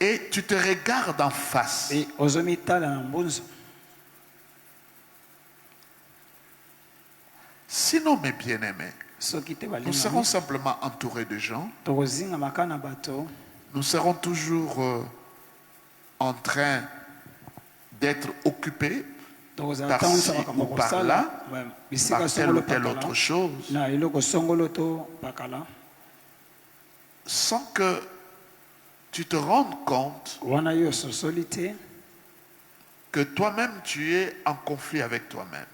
Et tu te regardes en face. Sinon, mes bien-aimés, nous serons simplement entourés de gens. Nous serons toujours en train d'être occupés par-ci ou par-là, par telle ou telle autre chose, sans que tu te rendes compte que toi-même tu es en conflit avec toi-même.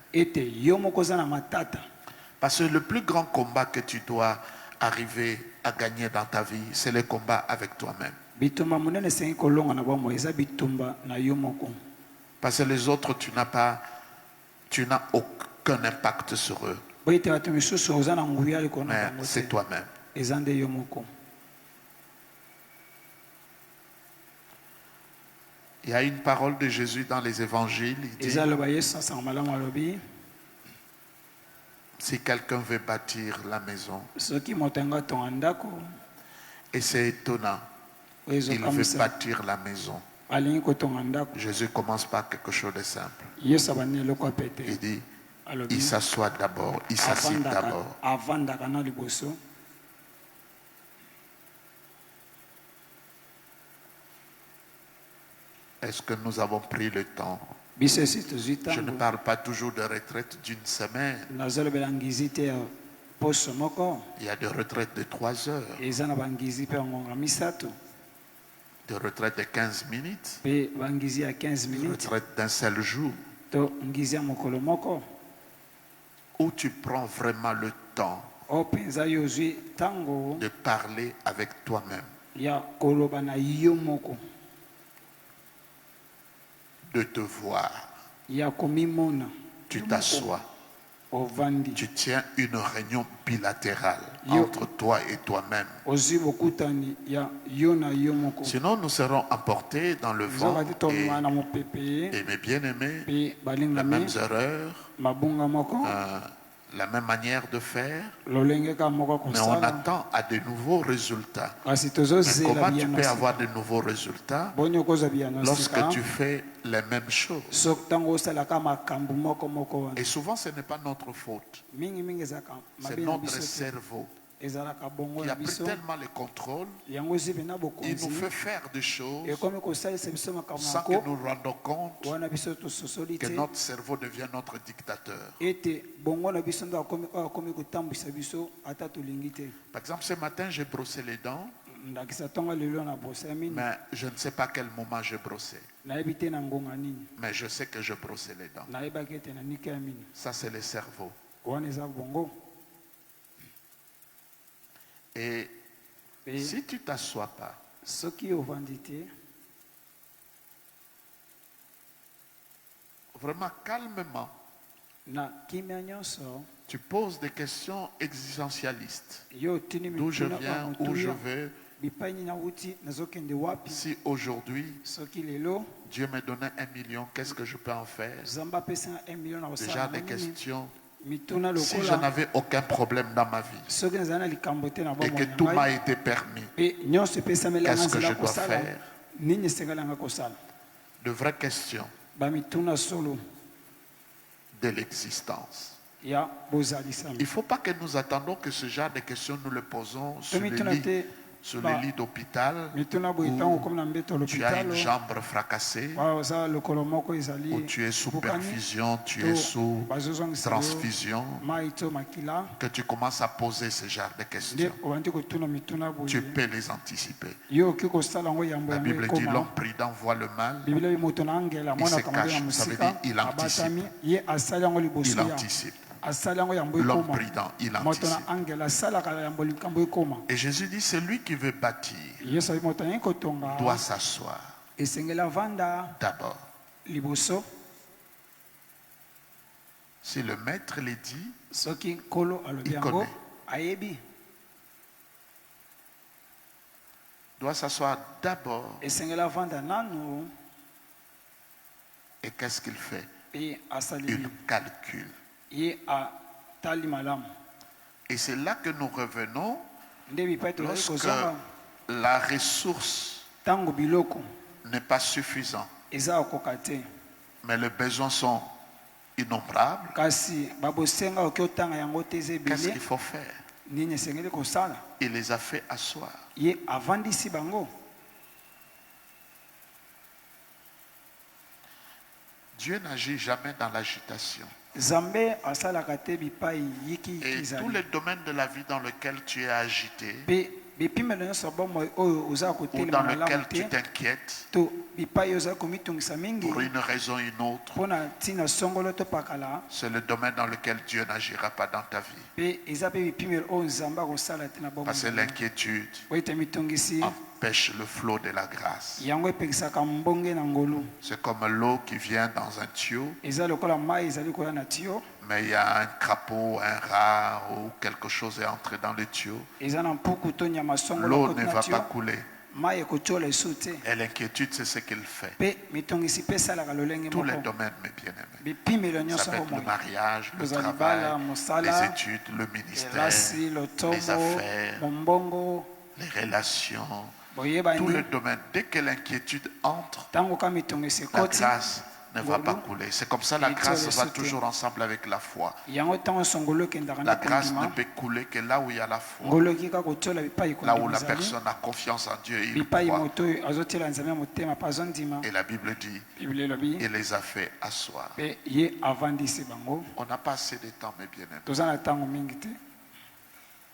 Parce que le plus grand combat que tu dois arriver à gagner dans ta vie, c'est le combat avec toi-même. Parce que les autres, tu n'as aucun impact sur eux. Mais c'est toi-même. Il y a une parole de Jésus dans les évangiles. Il dit, si quelqu'un veut bâtir la maison, et c'est étonnant, il veut bâtir la maison. Jésus commence par quelque chose de simple. Il dit, il s'assoit d'abord, il s'assied d'abord. Est-ce que nous avons pris le temps? Je ne parle pas toujours de retraite d'une semaine. Il y a des retraites de 3 heures. De retraite de 15 minutes. De retraite d'un seul jour. Où tu prends vraiment le temps de parler avec toi-même. De te voir. Tu t'assois. Tu tiens une réunion bilatérale entre toi et toi-même. Sinon, nous serons emportés dans le vent et mes bien-aimés, les mêmes erreurs, la même manière de faire, mais on attend à de nouveaux résultats. Mais comment tu peux avoir de nouveaux résultats lorsque tu fais les mêmes choses? Et souvent, ce n'est pas notre faute. C'est notre cerveau qui a pris tellement le contrôle. Il nous fait faire des choses sans que nous nous rendions compte que notre cerveau devient notre dictateur. Par exemple, ce matin, j'ai brossé les dents, mais je ne sais pas à quel moment j'ai brossé. Mais je sais que je brossais les dents. Ça, c'est le cerveau. Et si tu ne t'assois pas, vraiment calmement, tu poses des questions existentialistes. D'où je viens, où je vais. Si aujourd'hui Dieu me donnait 1 million, qu'est-ce que je peux en faire? Déjà des questions. Si je n'avais aucun problème dans ma vie et que tout m'a été permis, qu'est-ce que je dois faire? De vraies questions de l'existence. Il ne faut pas que nous attendions que ce genre de questions nous le posons sur le lit. Sur le lit d'hôpital, où tu as une jambe fracassée, où tu es sous perfusion, tu es sous transfusion, que tu commences à poser ce genre de questions. Tu peux les anticiper. La Bible dit l'homme prudent voit le mal, il se cache. Ça veut dire il anticipe. Il anticipe. L'homme prudent, il anticipe. Et Jésus dit, celui qui veut bâtir doit s'asseoir d'abord. Si le maître le dit, il connaît. Doit s'asseoir d'abord. Et qu'est-ce qu'il fait? Il calcule. Et c'est là que nous revenons lorsque la ressource n'est pas suffisant. Mais les besoins sont innombrables. Qu'est-ce qu'il faut faire? Il les a fait asseoir. Dieu n'agit jamais dans l'agitation. Et tous les domaines de la vie dans lesquels tu es agité, ou dans lequel tu t'inquiètes, pour une raison ou une autre, c'est le domaine dans lequel Dieu n'agira pas dans ta vie. Parce que l'inquiétude empêche le flot de la grâce. C'est comme l'eau qui vient dans un tuyau, mais il y a un crapaud, un rat ou quelque chose est entré dans le tuyau. L'eau ne va pas couler. Et l'inquiétude, c'est ce qu'il fait. Tous les domaines, mes bien-aimés. Ça peut être le mariage, le travail, les études, le ministère, les affaires, les relations, tous les domaines. Dès que l'inquiétude entre, la grâce ne va pas couler. C'est comme ça, la grâce va toujours ensemble avec la foi. La grâce ne peut couler que là où il y a la foi. Là où la personne a confiance en Dieu, il croit. Et la Bible dit, il les a fait asseoir. On n'a pas assez de temps, mes bien-aimés.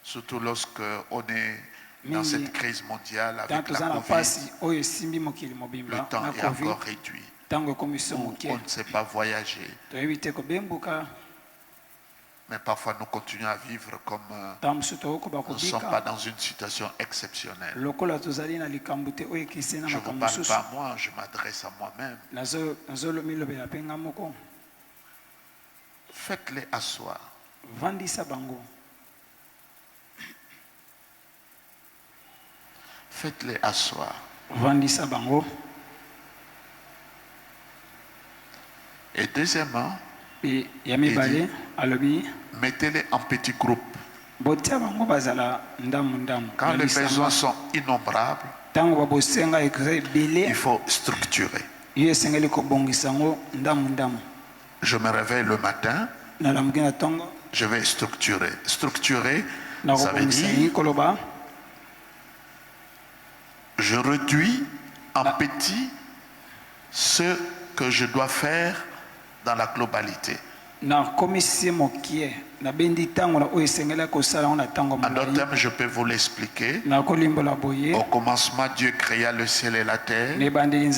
Surtout lorsque on est dans cette crise mondiale avec la Covid. Le temps est encore réduit. On ne sait pas voyager. Mais parfois nous continuons à vivre comme nous ne sommes pas dans une situation exceptionnelle. Je ne vous parle pas à moi, je m'adresse à moi-même. Faites-les asseoir. Faites-les asseoir. Et deuxièmement, mettez-les en petits groupes. Quand les besoins sont innombrables, il faut structurer. Je me réveille le matin, je vais structurer. Structurer, ça veut dire je réduis en petit ce que je dois faire dans la globalité. En d'autres termes, je peux vous l'expliquer. Au commencement, Dieu créa le ciel et la terre. C'est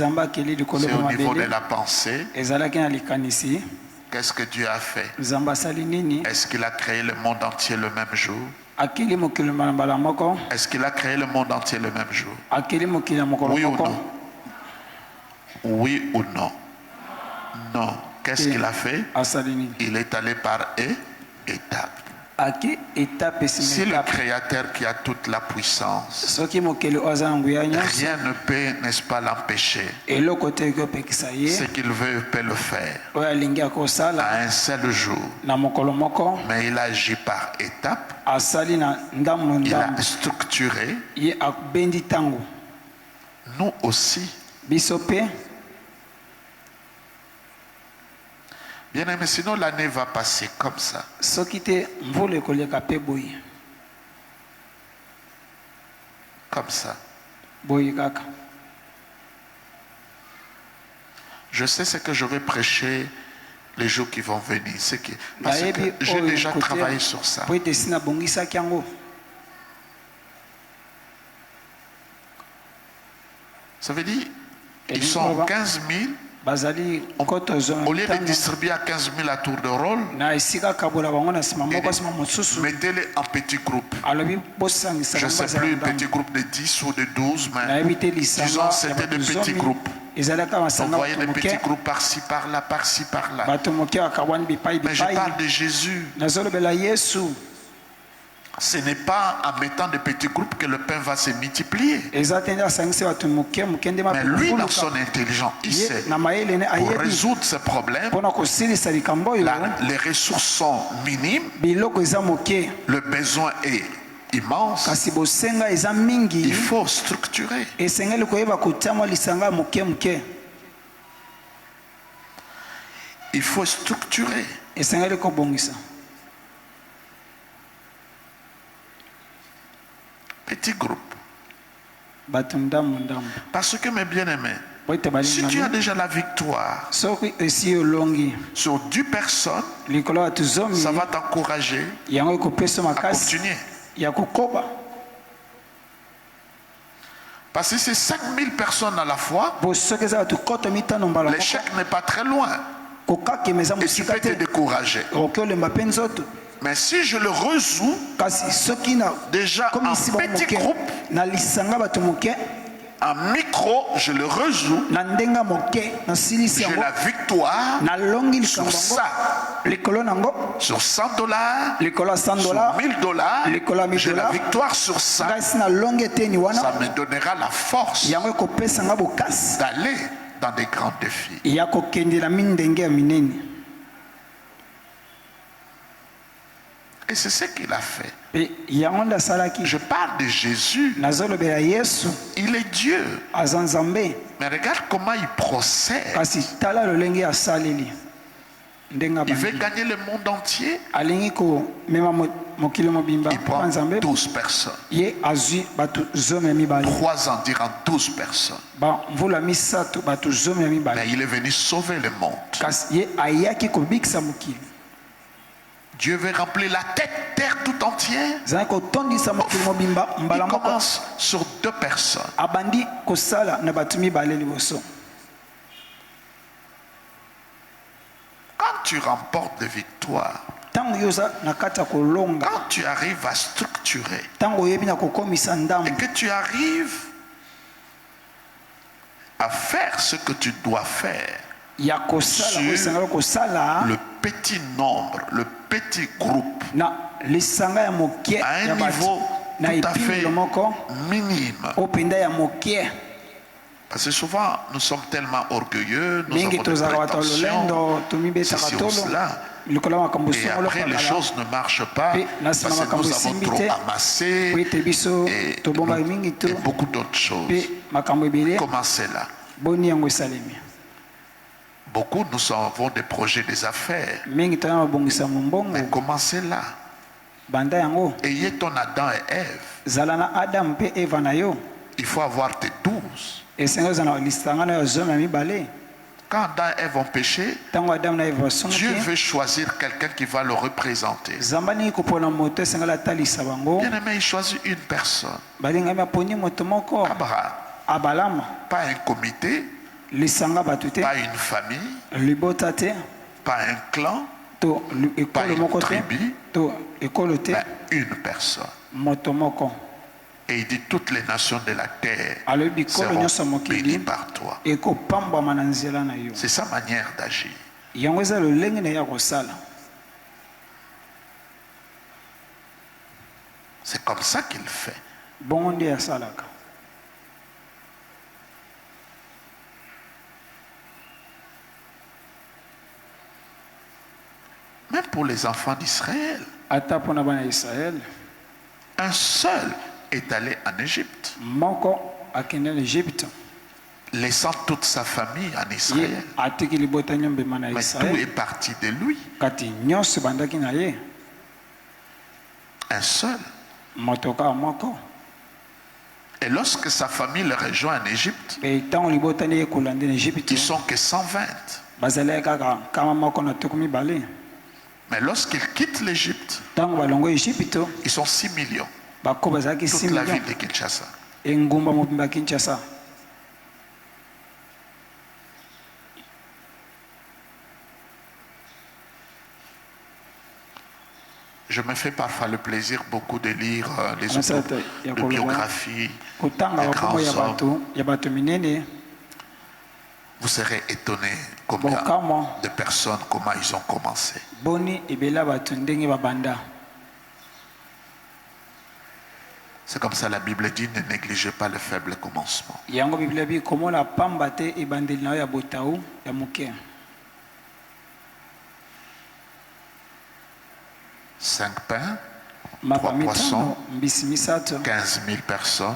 au niveau de la pensée. Qu'est-ce que Dieu a fait? Est-ce qu'il a créé le monde entier le même jour? Est-ce qu'il a créé le monde entier le même jour? Oui ou non? Oui ou non? Non. Qu'est-ce qu'il a fait? Il est allé par étapes. Si le Créateur qui a toute la puissance, rien ne peut, n'est-ce pas, l'empêcher. Ce qu'il veut, il peut le faire à un seul jour. Mais il agit par étapes. Il a structuré. Nous aussi. Bien aimé, sinon l'année va passer comme ça. Comme ça. Je sais ce que je vais prêcher les jours qui vont venir. Parce que j'ai déjà travaillé sur ça. Ça veut dire ils sont 15 000. Au lieu de distribuer à 15 000 à tour de rôle, mettez-les en petits groupes. Je ne sais plus, petit groupe de 10 ou de 12, mais disons c'était de petits groupes. On voyait des petits groupes par-ci, par-là, par-ci, par-là. Mais je parle de Jésus. Ce n'est pas en mettant des petits groupes que le pain va se multiplier. Mais lui, dans son intelligence, il sait, pour résoudre ce problème, les ressources sont minimes, le besoin est immense, il faut structurer. Il faut structurer. Petit groupe. Parce que mes bien-aimés, si tu as déjà la victoire sur 10 personnes, ça va t'encourager à continuer. Parce que c'est 5000 personnes à la fois, l'échec n'est pas très loin. Et tu peux te décourager. Mais si je le résous déjà en petit groupe, en micro, je le résous, j'ai la victoire sur ça. Sur $100, sur $1000, j'ai la victoire sur ça. Ça me donnera la force d'aller dans des grands défis. Et c'est ce qu'il a fait. Je parle de Jésus. Il est Dieu. Mais regarde comment il procède. Il veut gagner le monde entier. Il prend 12 personnes. 3 ans durant 12 personnes. Mais il est venu sauver le monde. Dieu veut remplir la terre tout entière. Il commence sur 2 personnes. Quand tu remportes des victoires, quand tu arrives à structurer et que tu arrives à faire ce que tu dois faire sur le petit nombre, le petit groupe, à un niveau tout à fait minime. Parce que souvent, nous sommes tellement orgueilleux, nous avons des prétentions, ceci ou cela. Et après, les choses ne marchent pas parce que nous avons trop amassé et beaucoup d'autres choses. Commencez là. Beaucoup, nous avons des projets, des affaires. Mais commencez là. Ayez ton Adam et Ève. Il faut avoir tes 12. Quand Adam et Ève ont péché, Dieu veut choisir quelqu'un qui va le représenter. Bien aimé, il choisit une personne. Abraham. Pas un comité. Pas une famille. Pas un clan. Pas une tribu. Mais une personne. Et il dit toutes les nations de la terre seront bénies par toi. C'est sa manière d'agir. C'est comme ça qu'il fait. Même pour les enfants d'Israël, un seul est allé en Égypte, laissant toute sa famille en Israël. Mais tout est parti de lui. Un seul. Et lorsque sa famille le rejoint en Égypte, ils sont que 120. Mais lorsqu'ils quittent l'Égypte, ils sont 6 millions. Toute la ville de Kinshasa. Je me fais parfois le plaisir beaucoup de lire les biographies des grands hommes. Vous serez étonné combien de personnes, comment ils ont commencé. C'est comme ça la Bible dit, ne négligez pas le faible commencement. 5 pains 3 poissons, 15 000 personnes.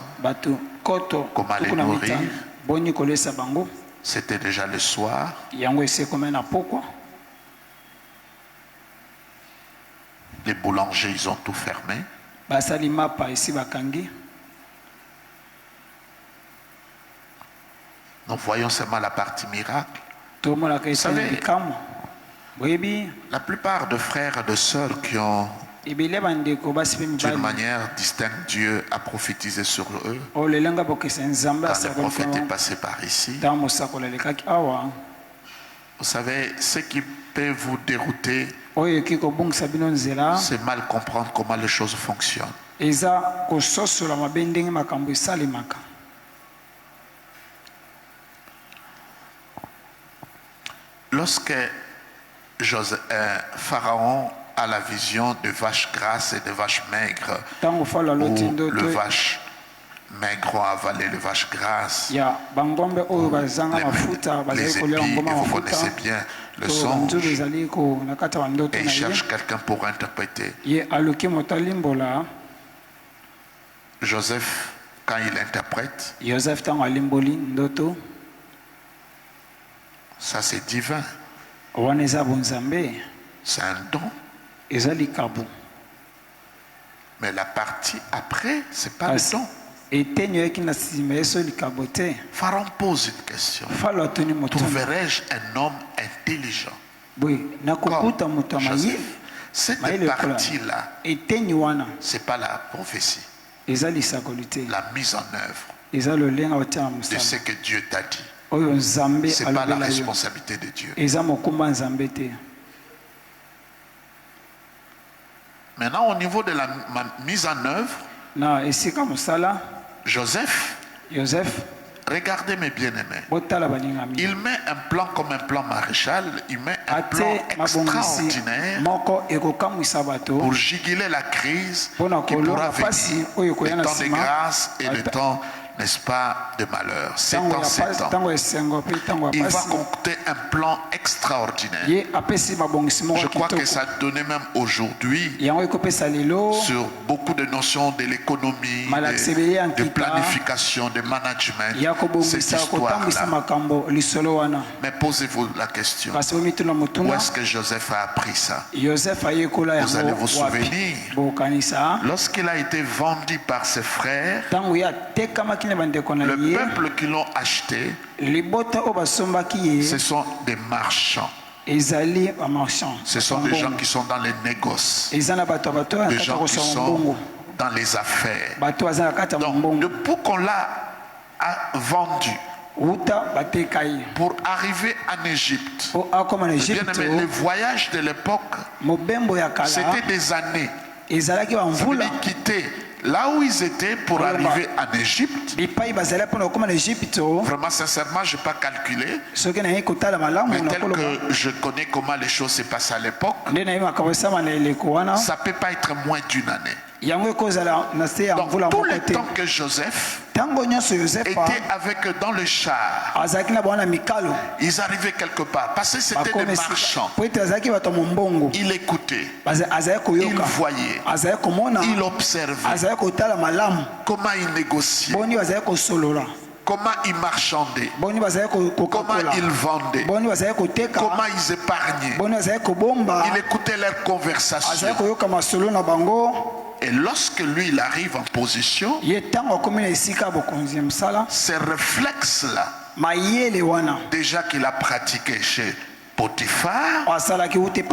Comment les nourrir? C'était déjà le soir. Les boulangers, ils ont tout fermé. Nous voyons seulement la partie miracle. Vous savez, la plupart de frères et de sœurs qui ont d'une manière distincte, Dieu a prophétisé sur eux. Quand le prophète est passé par ici, vous savez, ce qui peut vous dérouter, c'est mal comprendre comment les choses fonctionnent. Lorsque Pharaon a la vision de vaches grasses et de vaches maigres, où le vache maigre ont avalé les vaches grasses, les épis, et vous connaissez bien le songe, et il cherche quelqu'un pour interpréter. Joseph, quand il interprète, ça c'est divin. C'est un don. Mais la partie après, c'est pas le don. Pharaon pose une question. Trouverai-je un homme intelligent comme Joseph? Cette partie-là, c'est pas la prophétie. La mise en œuvre de ce que Dieu t'a dit. Ce n'est pas la responsabilité de Dieu. Maintenant, au niveau de la mise en œuvre, Joseph, regardez mes bien-aimés, il met un plan comme un plan maréchal, il met un plan extraordinaire pour juguler la crise qui pourra venir, le temps de grâce et le temps, n'est-ce pas, de malheur. 7 ans, 7 ans. Il va concocter un plan extraordinaire. Je crois que ça donnait même aujourd'hui sur beaucoup de notions de l'économie, de planification, de management, cette histoire-là. Mais posez-vous la question, où est-ce que Joseph a appris ça? Vous allez vous souvenir, lorsqu'il a été vendu par ses frères, le peuple qui l'ont acheté, ce sont des marchands. Ce sont des gens qui sont dans les négoces, des gens qui sont dans les affaires. Donc, depuis qu'on l'a vendu pour arriver en Égypte, le voyage de l'époque, c'était des années. Ils voulaient quitter là où ils étaient pour arriver en Égypte. Vraiment, sincèrement, je n'ai pas calculé. Mais tel que je connais comment les choses se passent à l'époque, ça ne peut pas être moins d'une année. Donc, tout le temps que Joseph était avec eux dans le char, ils arrivaient quelque part parce que c'était des marchands. Il écoutait, il voyait, il observait comment ils négociaient, comment ils marchandaient, comment ils vendaient, comment ils épargnaient. Il écoutait leurs conversations. Et lorsque lui il arrive en position, ces réflexes-là, déjà qu'il a pratiqué chez Potiphar, où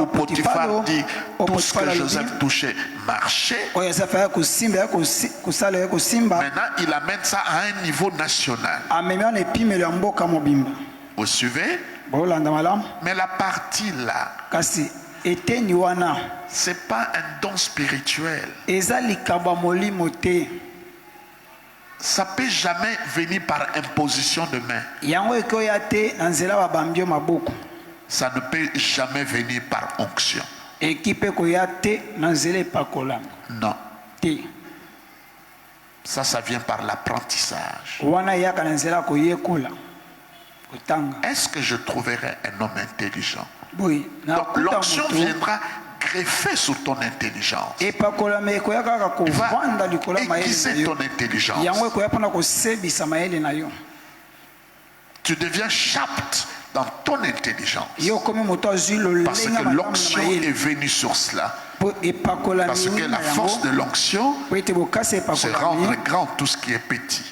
Potiphar dit tout ce que Joseph touchait marchait. Maintenant il amène ça à un niveau national. Vous suivez? Mais la partie là, c'est pas un don spirituel. Ça peut jamais venir par imposition de main. Ça ne peut jamais venir par onction. Non. Ça vient par l'apprentissage. Est-ce que je trouverai un homme intelligent? Donc l'onction viendra greffer sur ton intelligence. Il va aiguiser ton intelligence. Tu deviens chapt dans ton intelligence. Parce que l'onction est venue sur cela. Parce que la force de l'onction, c'est rendre grand tout ce qui est petit.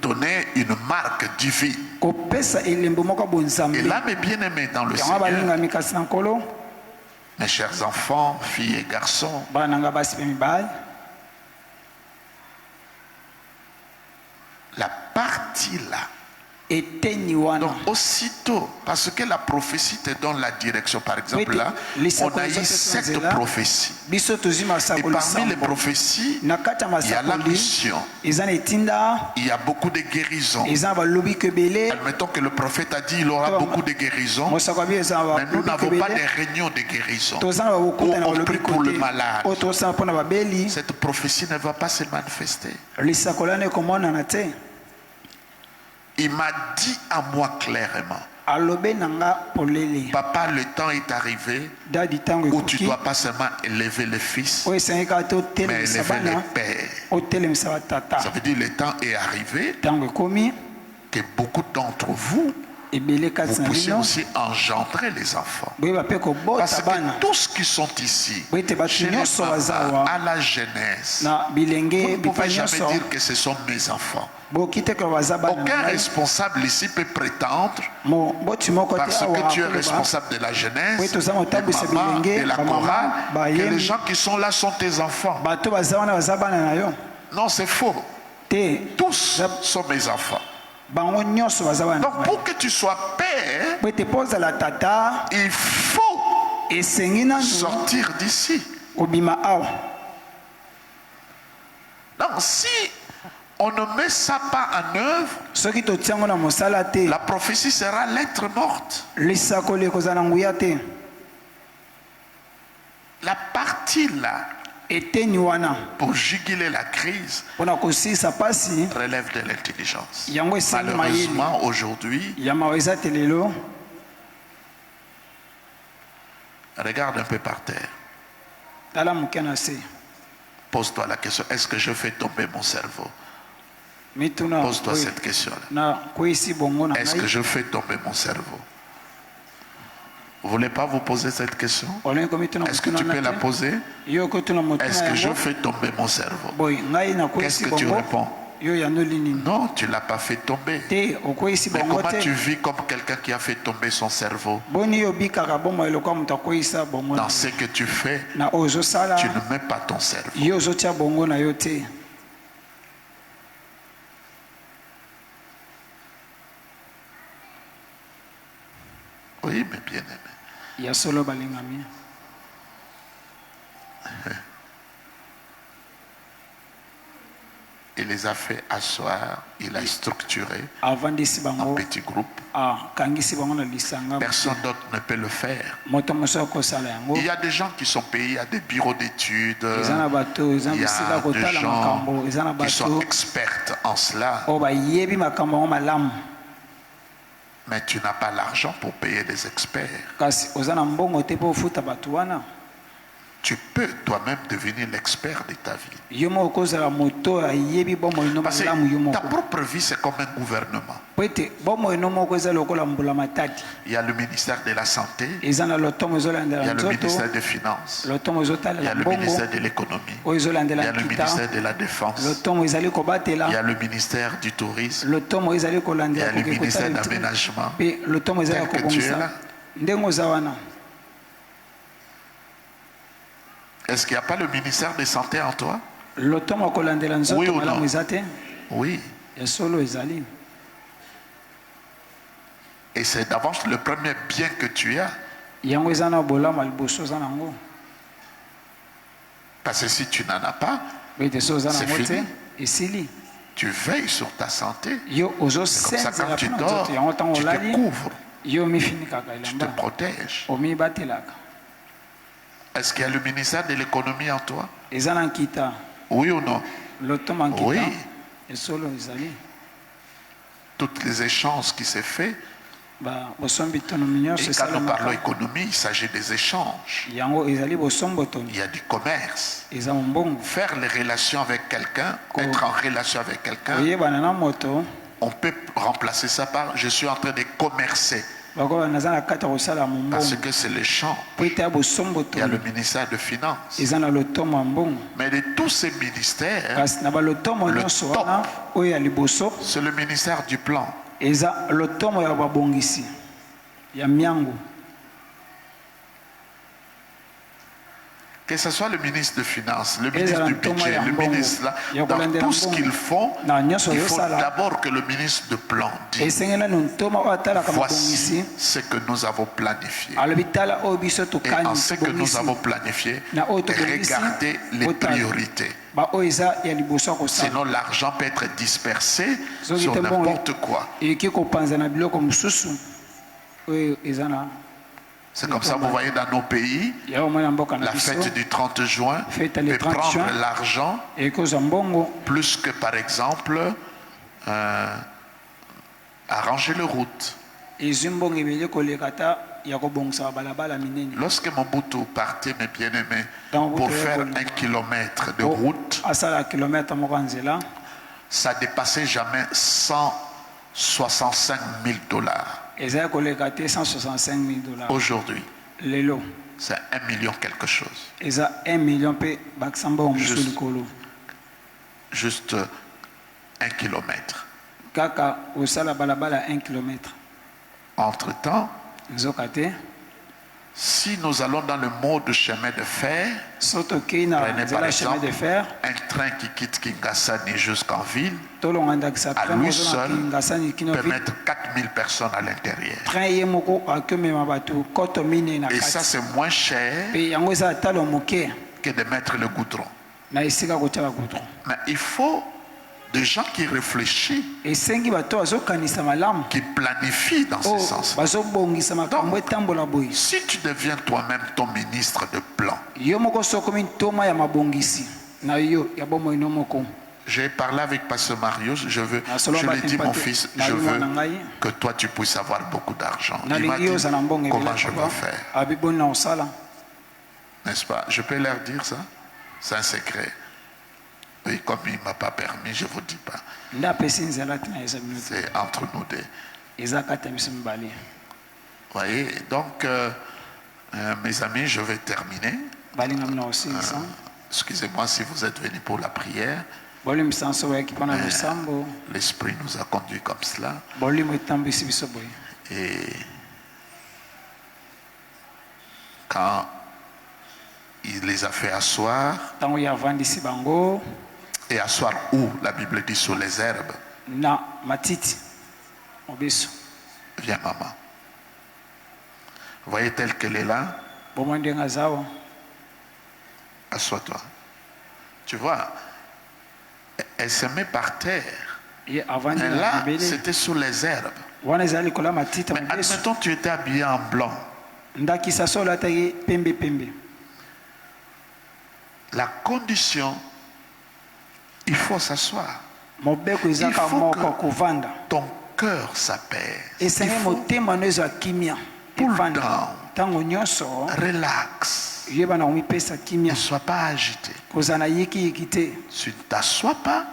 Donner une marque divine. Et là, mes bien-aimés dans le Seigneur, mes chers enfants, filles et garçons, la partie là, donc aussitôt, parce que la prophétie te donne la direction. Par exemple là, on a eu 7 prophéties. Et parmi les prophéties, il y a la mission. Il y a beaucoup de guérisons. Admettons que le prophète a dit qu'il aura beaucoup de guérisons. Mais nous n'avons pas de réunions de guérison. Où on prie pour le malade. Cette prophétie ne va pas se manifester. Il m'a dit à moi clairement, papa, le temps est arrivé où tu ne dois pas seulement élever le fils, mais élever le père. Ça veut dire que le temps est arrivé que beaucoup d'entre vous, vous puissiez aussi engendrer les enfants. Parce que tous qui sont ici, chez les papas, à la jeunesse, vous ne pouvez jamais dire que ce sont mes enfants. Aucun responsable ici peut prétendre, parce que tu es responsable de la jeunesse, des mamans, de la chorale, que les gens qui sont là sont tes enfants. Non, c'est faux. Tous sont mes enfants. Donc pour que tu sois père, il faut sortir d'ici. Donc si on ne met ça pas en œuvre, la prophétie sera lettre morte. La partie là, pour juguler la crise, relève de l'intelligence. Malheureusement, aujourd'hui, regarde un peu par terre. Pose-toi la question, est-ce que je fais tomber mon cerveau? Pose-toi cette question-là. Est-ce que je fais tomber mon cerveau? Vous ne voulez pas vous poser cette question? Est-ce que tu peux la poser? Est-ce que je fais tomber mon cerveau? Qu'est-ce que tu réponds? Non, tu ne l'as pas fait tomber. Mais comment tu vis comme quelqu'un qui a fait tomber son cerveau? Dans ce que tu fais, tu ne mets pas ton cerveau. Oui, mais bien aimé. Il les a fait asseoir, il a structuré en petits groupes. Personne d'autre ne peut le faire. Il y a des gens qui sont payés à des bureaux d'études. Il y a des gens qui sont experts en cela. Mais tu n'as pas l'argent pour payer des experts. Tu peux toi-même devenir l'expert de ta vie. Parce que ta propre vie, c'est comme un gouvernement. Il y a le ministère de la Santé, il y a le ministère des Finances, il y a le ministère de l'Économie, il y a le ministère de la Défense, il y a le ministère du Tourisme, il y a le ministère d'Aménagement. Tel que tu es là. Est-ce qu'il n'y a pas le ministère de Santé en toi? Oui ou non? Oui. Et c'est d'avance le premier bien que tu as. Parce que si tu n'en as pas, c'est fini. Tu veilles sur ta santé. Comme ça, quand tu dors, tu te couvres. Tu te protèges. Est-ce qu'il y a le ministère de l'économie en toi? Oui ou non? Oui. Toutes les échanges qui se font Et quand nous parlons économie, il s'agit des échanges. Il y a du commerce. Faire les relations avec quelqu'un, être en relation avec quelqu'un, on peut remplacer ça par je suis en train de commercer. Parce que c'est le champ. Il y a le ministère de Finances. Mais de tous ces ministères, le top, c'est le ministère du plan. Que ce soit le ministre de Finances, le ministre du budget, le ministre là, dans tout ce qu'ils font, il faut d'abord que le ministre de plan dise voici ce que nous avons planifié. Et en ce que nous avons planifié, regardez les priorités. Sinon l'argent peut être dispersé sur n'importe quoi. C'est comme ça, vous voyez, dans nos pays, la fête du 30 juin peut prendre l'argent plus que, par exemple, arranger les routes. Lorsque Mobutu partait, mes bien-aimés, pour faire 1 kilomètre de route, ça dépassait jamais 165 000 $. Aujourd'hui, c'est 1 million quelque chose. Juste 1 kilomètre. Entre-temps, si nous allons dans le mode chemin de fer, prenez par exemple un train qui quitte Kingasani jusqu'en ville, à lui seul peut mettre 4000 personnes à l'intérieur. Et ça c'est moins cher que de mettre le goudron. Mais il faut des gens qui réfléchissent, qui planifient dans ce sens. Donc, si tu deviens toi-même ton ministre de plan, j'ai parlé avec Pasteur Marius, je lui ai dit, mon fils, je veux que toi tu puisses avoir beaucoup d'argent. Il m'a dit, comment je vais faire? N'est-ce pas? Je peux leur dire ça? C'est un secret. Oui, comme il ne m'a pas permis, je ne vous dis pas. C'est entre nous deux. Vous voyez, donc, mes amis, je vais terminer. Excusez-moi si vous êtes venus pour la prière. L'Esprit nous a conduits comme cela. Et quand il les a fait asseoir, et asseoir où? La Bible dit sur les herbes. Viens, maman. Vous voyez telle qu'elle est là? Assois-toi. Tu vois, elle se met par terre. Et là, c'était sur les herbes. Mais admettons, tu étais habillé en blanc. La condition, il faut s'asseoir. Il faut que ton cœur s'apaise. Il faut pull down. Relax. Ne sois pas agité. Si tu ne t'assois pas,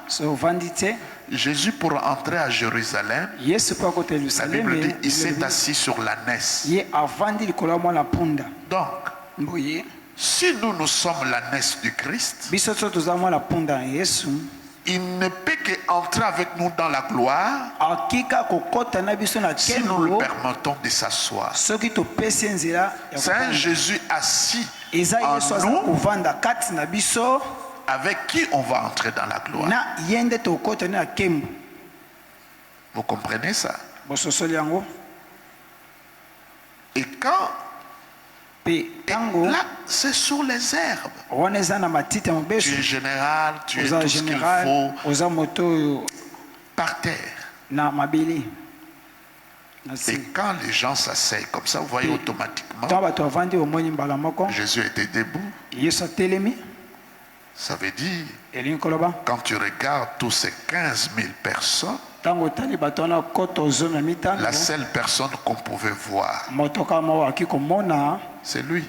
Jésus, pour entrer à Jérusalem, la Bible dit il s'est assis sur l'ânesse. Donc, si nous sommes l'ânesse du Christ, il ne peut qu'entrer avec nous dans la gloire si nous le permettons de s'asseoir. C'est un Jésus assis en nous avec qui on va entrer dans la gloire. Vous comprenez ça? Et quand là, c'est sur les herbes. Tu es général, tu es tout ce qu'il faut par terre. Et quand les gens s'asseyent comme ça, vous voyez automatiquement, Jésus était debout. Ça veut dire, quand tu regardes tous ces 15 000 personnes, la seule personne qu'on pouvait voir, c'est lui.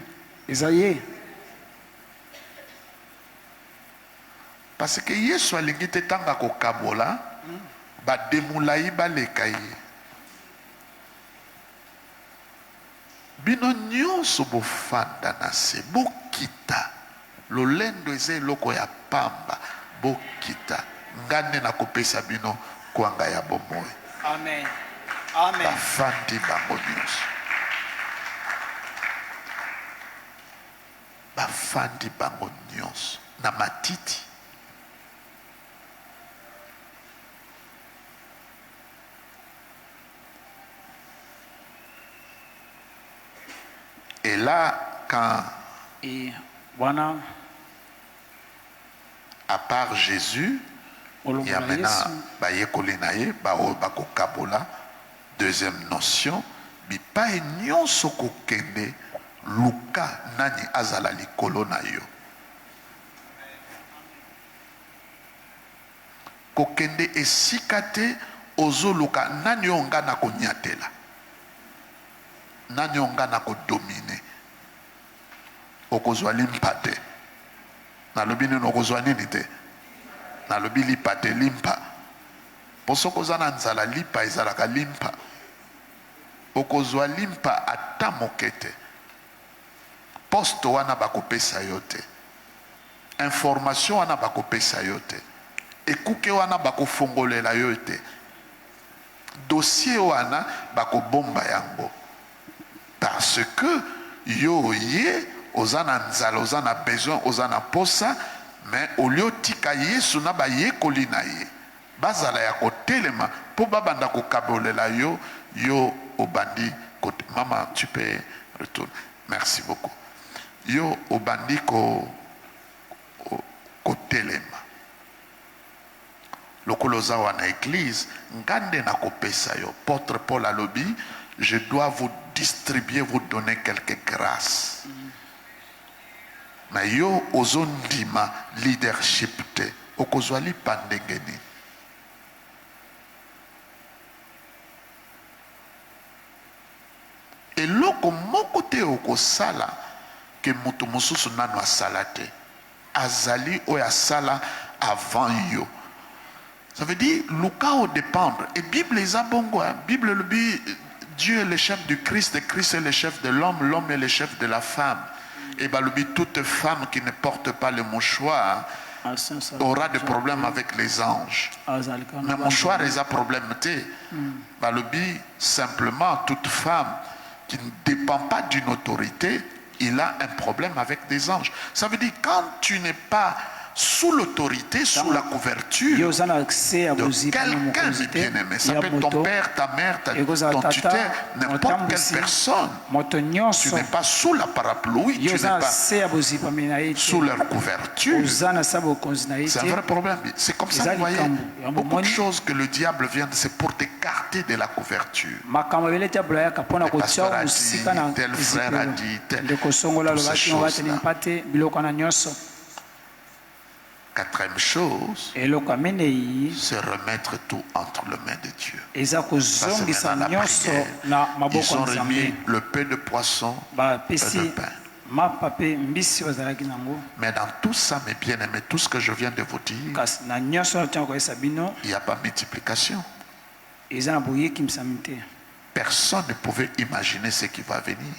Parce que Yesu alingi te tanga ko kabola, ba demulai ba lekai. Bino nyonso bofanda na se bokita. Lolendo eze loko ya pamba bokita. Ngane na kopesa bino kwanga ya bomoi. Amen. Amen. Bafandi bango nyonso. Bafandi bango nyonso na matiti. Et là, quand, à part Jésus, il y a maintenant deuxième notion, bipa enyon soko kende luka nani azala likolo na yo. Kokende esikate ozo luka nani onga na konyatela. Nani onga na ko dominer okozwa limpa te na lobi nini okozwa nini te na lobi lipa te limpa poso kozana nzala lipa ezalaka limpa okozwa limpa ata moke te poste wana bakopesa yo te information wana bakopesa yo te ekuke wana bakofongolela yo te dossier wana bakobomba yango. Parce que yo ye ozana nzala ozana besoin ozana posa mais au lieu tika yesu na ba ye kolina ye bazala ya kotelema po babanda ko kabolela yo yo obandi kote. Maman tu peux retourner, merci beaucoup. Yo obandi ko kotelema lokoloza wana église ngande na kopesa yo porte Paul alobi je dois vous distribuer, vous donner quelques grâces. Mais yo ozondima leadership te okozwali pandengeni. Et loko moko te okosala ke mutu mususu nano asala te azali oya sala avant yo. Ça veut dire luka o dépendre. Et Bible les a bongo, Bible le dit Dieu est le chef du Christ, et Christ est le chef de l'homme, l'homme est le chef de la femme. Et bien, toute femme qui ne porte pas le mouchoir aura des problèmes avec les anges. Mais mouchoir, ils ont problème. Simplement, toute femme qui ne dépend pas d'une autorité, il a un problème avec des anges. Ça veut dire, quand tu n'es pas sous l'autorité, sous la couverture de quelqu'un de bien-aimé. Ça peut être ton père, ta mère, ton tuteur, n'importe quelle personne. Tu n'es pas sous la parapluie, tu n'es pas sous leur couverture. C'est un vrai problème. C'est comme ça, vous voyez, beaucoup de choses que le diable vient, c'est pour t'écarter de la couverture. Le pasteur a dit, tel frère a dit, toutes ces choses-là. Quatrième chose, se remettre tout entre les mains de Dieu. Ça, c'est maintenant la prière. Ils ont remis le peu de poisson et de pain. Mais dans tout ça, mes bien-aimés, tout ce que je viens de vous dire, il n'y a pas multiplication. Personne ne pouvait imaginer ce qui va venir.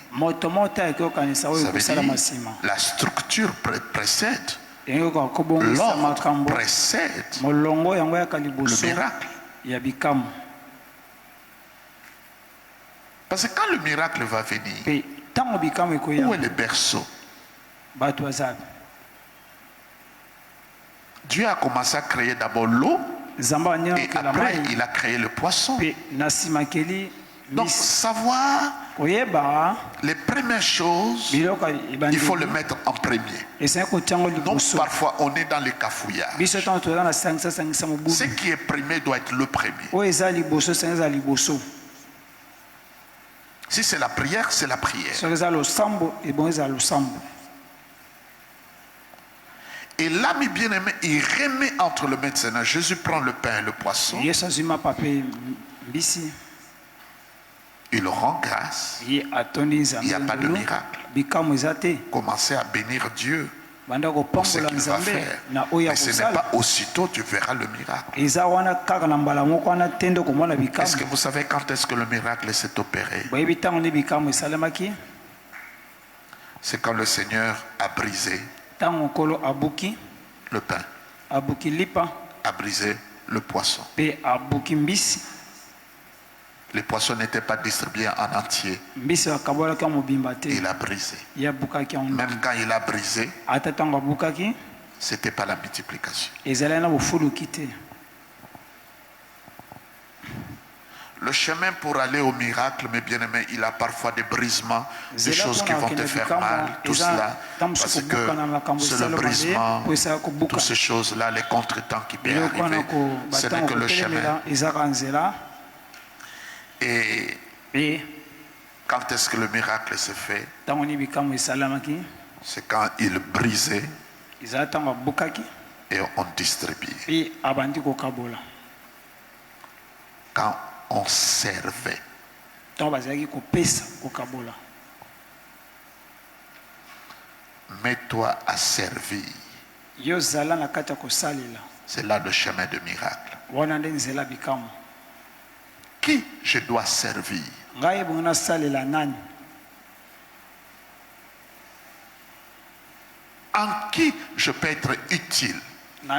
Ça veut dire, la structure précède. L'homme précède le miracle. Parce que quand le miracle va venir, où est le berceau? Dieu a commencé à créer d'abord l'eau et après il a créé le poisson. Donc savoir les premières choses, il faut le mettre en premier. Donc parfois on est dans les cafouillages. Ce qui est premier doit être le premier. Si c'est la prière, c'est la prière. Et l'ami bien-aimé, il remet entre le médecin. Jésus prend le pain et le poisson. Il rend grâce. Il n'y a pas de miracle. Commencez à bénir Dieu pour ce qu'il va faire. Mais ce n'est pas aussitôt tu verras le miracle. Est-ce que vous savez quand est-ce que le miracle s'est opéré? C'est quand le Seigneur a brisé le pain, a brisé le poisson. Les poissons n'étaient pas distribués en entier. Il a brisé. Même quand il a brisé, ce n'était pas la multiplication. Le chemin pour aller au miracle, mes bien-aimés, il a parfois des brisements, des choses qui vont te faire mal, tout cela, parce que c'est le brisement, toutes ces choses-là, les contretemps qui peuvent arriver, ce n'est que le chemin. Et quand est-ce que le miracle se fait? C'est quand il brisait et on distribuait. Quand on servait. Mets-toi à servir. C'est là le chemin de miracle. Qui je dois servir? En qui je peux être utile? Ou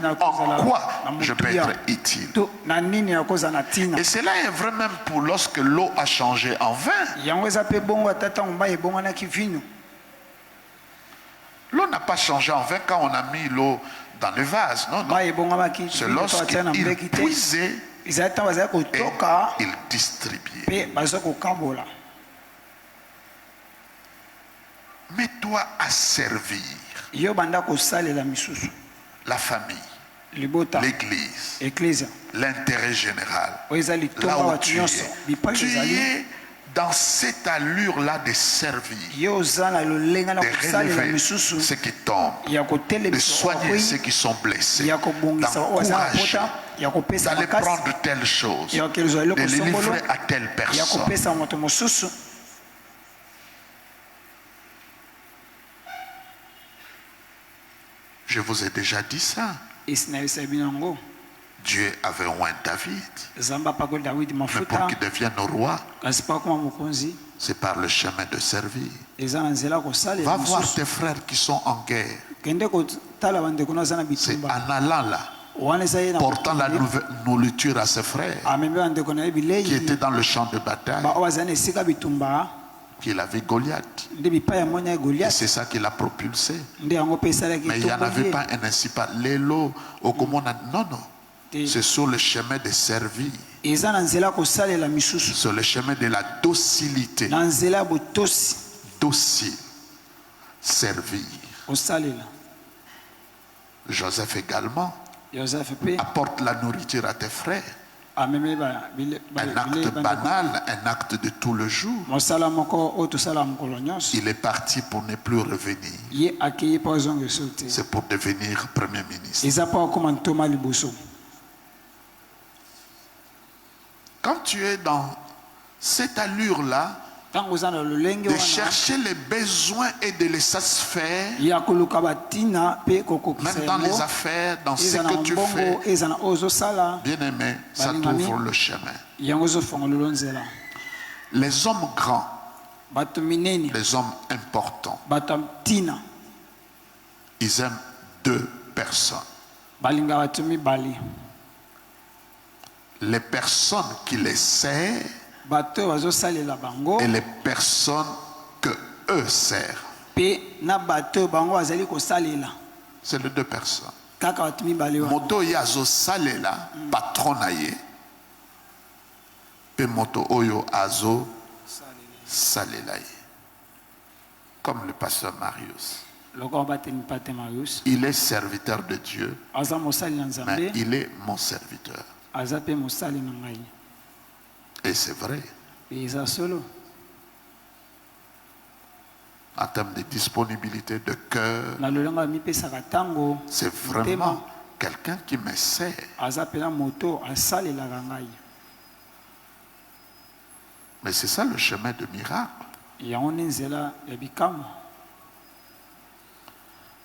en quoi je peux être utile? Et cela est vrai même pour lorsque l'eau a changé en vin. L'eau n'a pas changé en vin quand on a mis l'eau dans le vase. Non, non. C'est lorsqu'il puisait et il distribuait. Mets-toi à servir la famille, l'église, l'intérêt général. Là où tu es dans cette allure-là de servir, de relever ceux qui tombent, de soigner ceux qui sont blessés, d'encourager, d'aller prendre telle chose, de les livrer à telle personne. Je vous ai déjà dit ça. Dieu avait oint David. Mais pour qu'il devienne roi, c'est par le chemin de servir. Va voir tes frères qui sont en guerre. C'est en allant là, portant la nourriture à ses frères qui étaient dans le champ de bataille, qu'il avait Goliath. Et c'est ça qui l'a propulsé. Mais il n'y en avait pas un ainsi pas. L'élo, au comment non, non. C'est sur le chemin de servir. Sur le chemin de la docilité. Docile. Servir. Joseph également apporte la nourriture à tes frères. Un acte banal, un acte de tout le jour. Il est parti pour ne plus revenir. C'est pour devenir Premier ministre. Quand tu es dans cette allure-là, de chercher les besoins et de les satisfaire, même dans les affaires, dans ce que tu fais, bien aimé, ça t'ouvre le chemin. Les hommes grands, les hommes importants, ils aiment deux personnes. Les personnes qui les servent et les personnes que eux servent. C'est les deux personnes. Moto yazo salela patron naye pe moto oyo azo salela ye. Comme le pasteur Marius. Il est serviteur de Dieu, mais il est mon serviteur. Et c'est vrai. en termes de disponibilité de cœur, c'est vraiment quelqu'un qui me sert. Mais c'est ça le chemin de miracle.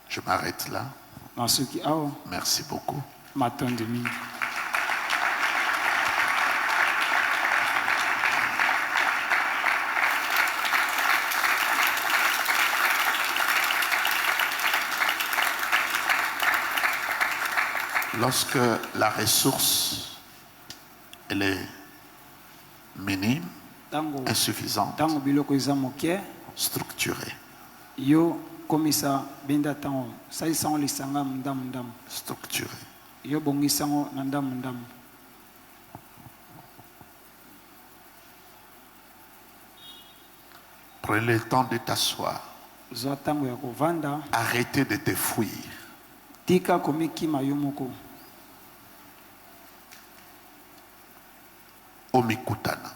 Je m'arrête là. Merci beaucoup. Lorsque la ressource elle est minime, insuffisante, structurée. Structurée. Prenez le temps de t'asseoir. Arrêtez de te fuir. Omikutana.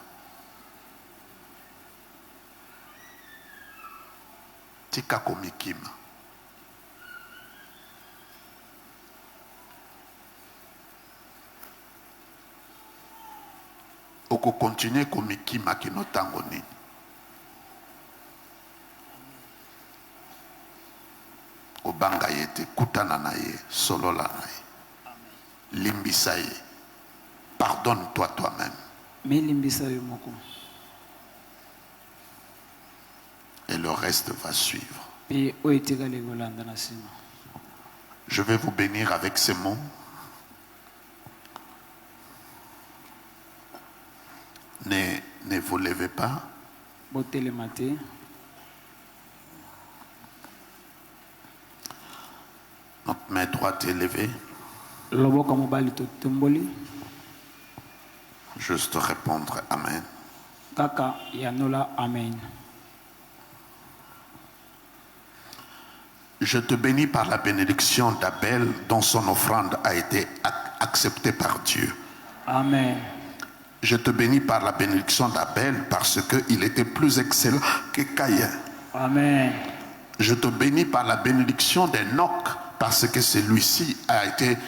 Tika komikima. Oko continue komikima kinotango nini. Obanga yete kutana na ye, solola na ye. Limbisa ye. Pardonne-toi toi-même. Et le reste va suivre. Je vais vous bénir avec ces mots. Ne vous levez pas. Notre main droite est levée. Juste répondre Amen. Je te bénis par la bénédiction d'Abel dont son offrande a été acceptée par Dieu. Amen. Je te bénis par la bénédiction d'Abel parce qu'il était plus excellent que Caïn. Amen. Je te bénis par la bénédiction d'Enoch parce que celui-ci a été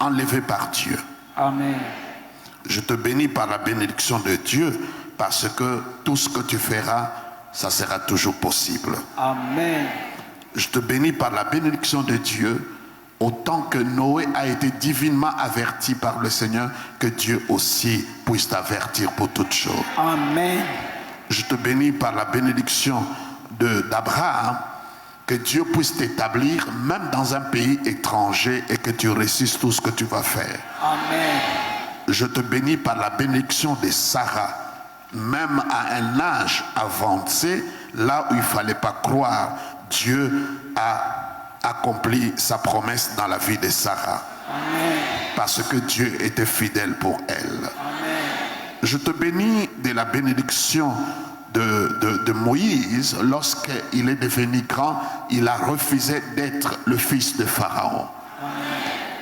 enlevé par Dieu. Amen. Je te bénis par la bénédiction de Dieu parce que tout ce que tu feras, ça sera toujours possible. Amen. Je te bénis par la bénédiction de Dieu autant que Noé a été divinement averti par le Seigneur, que Dieu aussi puisse t'avertir pour toutes choses. Amen. Je te bénis par la bénédiction d'Abraham, que Dieu puisse t'établir même dans un pays étranger et que tu réussisses tout ce que tu vas faire. Amen. Je te bénis par la bénédiction de Sarah, même à un âge avancé, là où il ne fallait pas croire, Dieu a accompli sa promesse dans la vie de Sarah. Amen. Parce que Dieu était fidèle pour elle. Amen. Je te bénis de la bénédiction de Moïse. Lorsqu'il est devenu grand, il a refusé d'être le fils de Pharaon. Amen.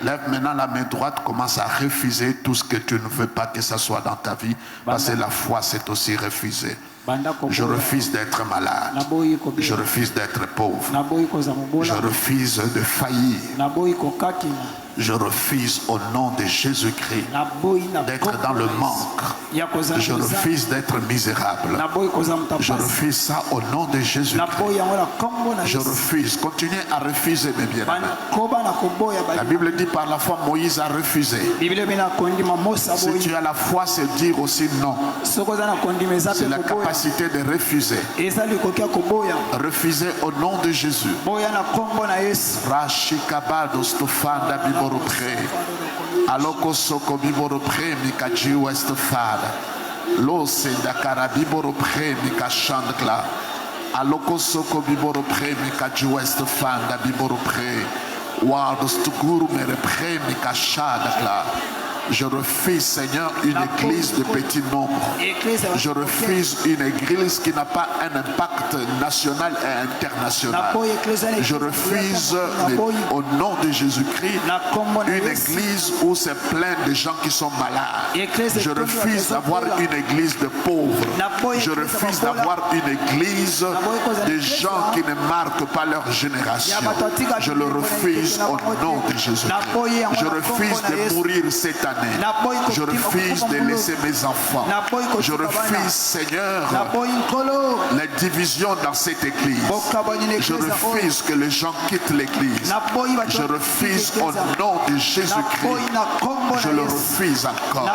Lève maintenant la main droite, commence à refuser tout ce que tu ne veux pas que ça soit dans ta vie. Parce que la foi, c'est aussi refuser. Je refuse d'être malade. Je refuse d'être pauvre. Je refuse de faillir. Je refuse au nom de Jésus-Christ d'être dans le manque. Je refuse d'être misérable. Je refuse ça au nom de Jésus-Christ. Je refuse. Continuez à refuser, mes bien-aimés. La Bible dit par la foi Moïse a refusé. Si tu as la foi, c'est dire aussi non. C'est la capacité de refuser. Refuser au nom de Jésus. Aloko soko biboro pre mikaji west fada. Lo se dakara biboro pre mikashandkla. Aloko soko biboro pre mikaji west fada biboro pre. Wado stuguru mere pre mikashadkla. Je refuse, Seigneur, une église de petit nombre. Je refuse une église qui n'a pas un impact national et international. Je refuse, au nom de Jésus-Christ, une église où c'est plein de gens qui sont malades. Je refuse d'avoir une église de pauvres. Je refuse d'avoir une église de gens qui ne marquent pas leur génération. Je le refuse au nom de Jésus-Christ. Je refuse de mourir cette année. Je refuse de laisser mes enfants. Je refuse, Seigneur, les divisions dans cette église. Je refuse que les gens quittent l'église. Je refuse au nom de Jésus-Christ. Je le refuse encore.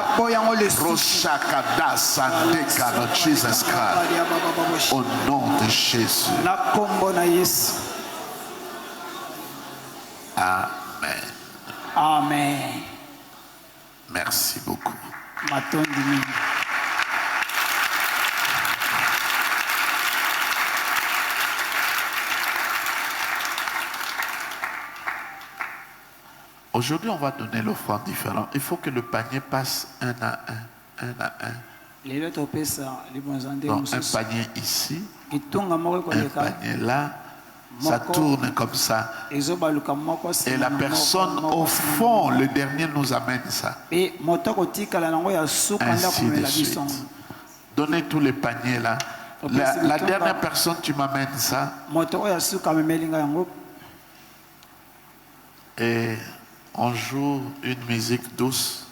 Au nom de Jésus. Amen. Amen. Merci beaucoup. Aujourd'hui, on va donner l'offrande différente. Il faut que le panier passe un à un. Donc, un panier ici, un panier là. Ça tourne comme ça. Et la personne au fond, le dernier nous amène ça. Ainsi de suite. Donnez tous les paniers là. La dernière personne, tu m'amènes ça. Et on joue une musique douce.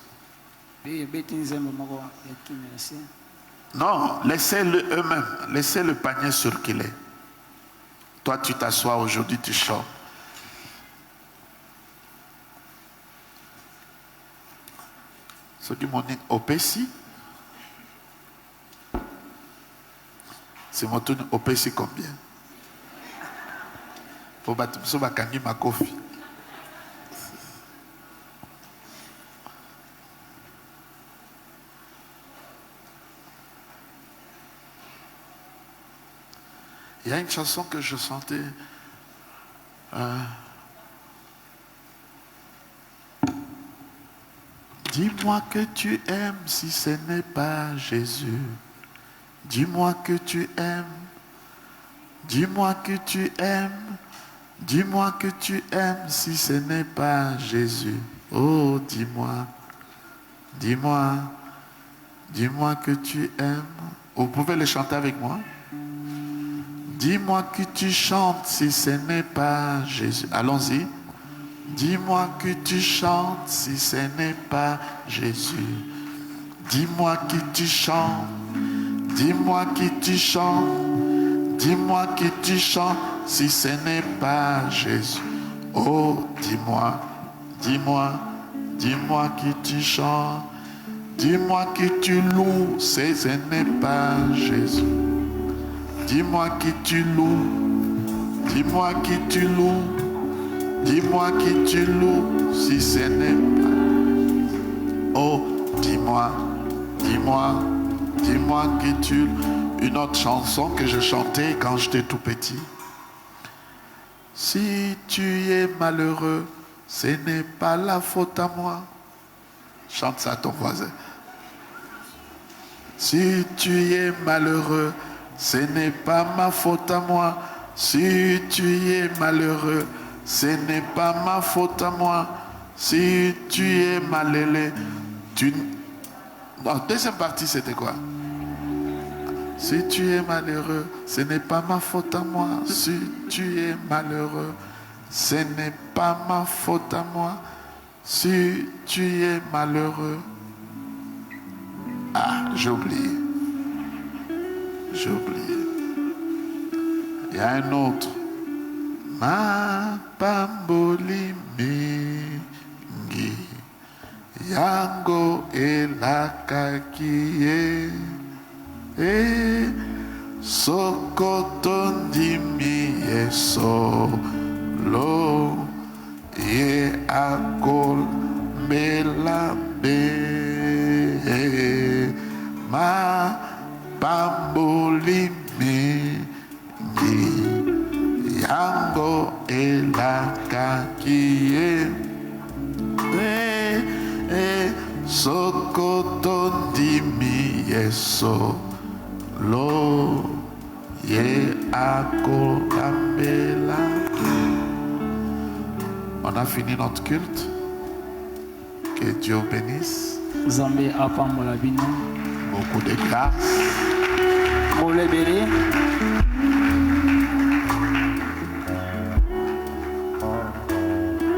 Non, laissez-le eux-mêmes. Laissez le panier circuler. Toi, tu t'assois aujourd'hui, tu chantes. Ce qui m'ont dit au Pessi, c'est mon tour au Pessi combien? Faut battre ma coffee. Il y a une chanson que je chantais. Dis-moi que tu aimes si ce n'est pas Jésus. Dis-moi que tu aimes. Dis-moi que tu aimes. Dis-moi que tu aimes si ce n'est pas Jésus. Oh, dis-moi. Dis-moi. Dis-moi que tu aimes. Vous pouvez le chanter avec moi? Dis-moi que tu chantes si ce n'est pas Jésus. Allons-y. Dis-moi que tu chantes si ce n'est pas Jésus. Dis-moi que tu chantes. Dis-moi que tu chantes. Dis-moi que tu chantes si ce n'est pas Jésus. Oh, dis-moi. Dis-moi. Dis-moi que tu chantes. Dis-moi que tu loues si ce n'est pas Jésus. Dis-moi qui tu loues, dis-moi qui tu loues, dis-moi qui tu loues, si ce n'est pas. Oh, dis-moi, dis-moi, dis-moi qui tu loues. Une autre chanson que je chantais quand j'étais tout petit. Si tu es malheureux, ce n'est pas la faute à moi. Chante ça à ton voisin. Si tu es malheureux, ce n'est pas ma faute à moi. Si tu es malheureux, ce n'est pas ma faute à moi. Si tu es malheureux, Non, deuxième partie, c'était quoi? Si tu es malheureux, ce n'est pas ma faute à moi. Si tu es malheureux, ce n'est pas ma faute à moi. Si tu es malheureux. Ah, j'ai oublié. J'ai oublié. Il y a un autre. Ma pamboli mingi yango elakakie e sokotondimi esolo ye akol melabe ma pamboli mingi yango elakakie Sokoto dimi yeso lo ye akolambela. On a fini notre culte. Que Dieu bénisse. Beaucoup de grâce.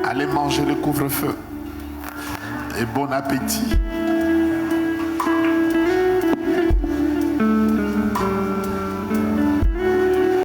Allez manger le couvre-feu. Et bon appétit.